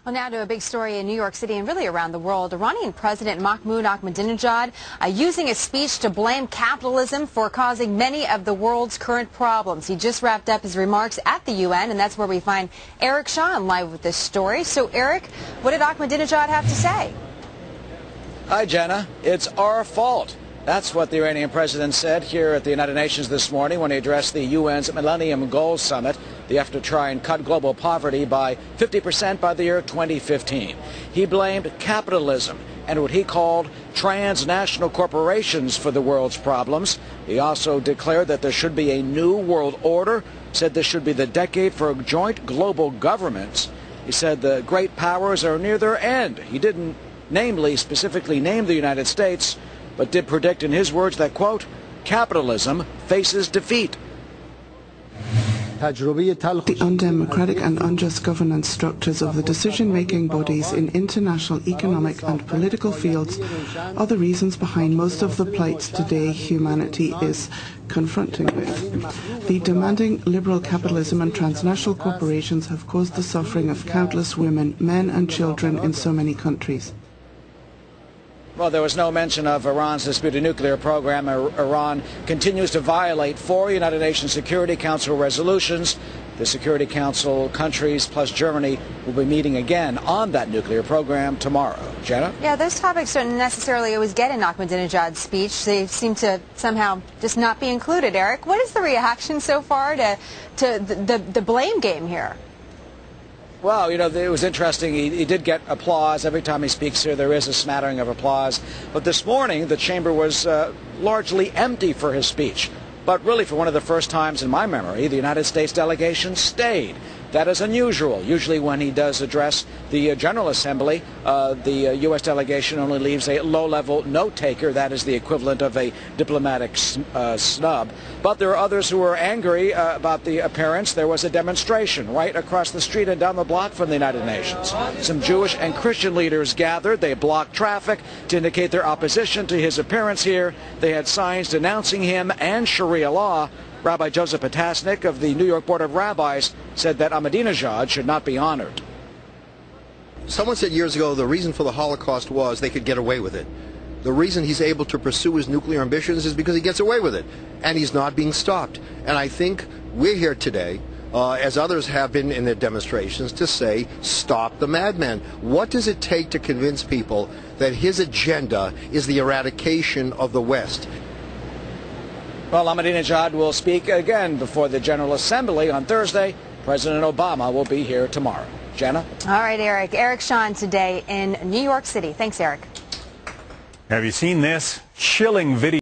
Well, now to a big story in New York City and really around the world. Iranian President Mahmoud Ahmadinejad using a speech to blame capitalism for causing many of the world's current problems. He just wrapped up his remarks at the UN, and that's where we find Eric Shawn live with this story. So, Eric, what did Ahmadinejad have to say? Hi, Jenna. It's our fault. That's what the Iranian president said here at the United Nations this morning when he addressed the UN's Millennium Goals Summit, the effort to try and cut global poverty by 50% by the year 2015. He blamed capitalism and what he called transnational corporations for the world's problems. He also declared that there should be a new world order, said this should be the decade for joint global governments. He said the great powers are near their end. He didn't specifically name the United States, but did predict in his words that, quote, capitalism faces defeat. The undemocratic and unjust governance structures of the decision-making bodies in international economic and political fields are the reasons behind most of the plights today humanity is confronting with. The demanding liberal capitalism and transnational corporations have caused the suffering of countless women, men and children in so many countries. Well, there was no mention of Iran's disputed nuclear program. Iran continues to violate 4 United Nations Security Council resolutions. The Security Council countries plus Germany will be meeting again on that nuclear program tomorrow. Jenna? Yeah, those topics don't necessarily always get in Ahmadinejad's speech. They seem to somehow just not be included. Eric, what is the reaction so far to the blame game here? Well, you know, it was interesting. He did get applause. Every time he speaks here, there is a smattering of applause. But this morning, the chamber was largely empty for his speech. But really, for one of the first times in my memory, the United States delegation stayed. That is unusual. Usually when he does address the General Assembly, the U.S. delegation only leaves a low-level note-taker. That is the equivalent of a diplomatic snub. But there are others who are angry about the appearance. There was a demonstration right across the street and down the block from the United Nations. Some Jewish and Christian leaders gathered. They blocked traffic to indicate their opposition to his appearance here. They had signs denouncing him and Sharia law. Rabbi Joseph Potasnik of the New York Board of Rabbis said that Ahmadinejad should not be honored. Someone said years ago the reason for the Holocaust was they could get away with it. The reason he's able to pursue his nuclear ambitions is because he gets away with it, and he's not being stopped. And I think we're here today, as others have been in their demonstrations, to say, stop the madman. What does it take to convince people that his agenda is the eradication of the West? Well, Ahmadinejad will speak again before the General Assembly on Thursday. President Obama will be here tomorrow. Jenna? All right, Eric. Eric Shawn today in New York City. Thanks, Eric. Have you seen this chilling video?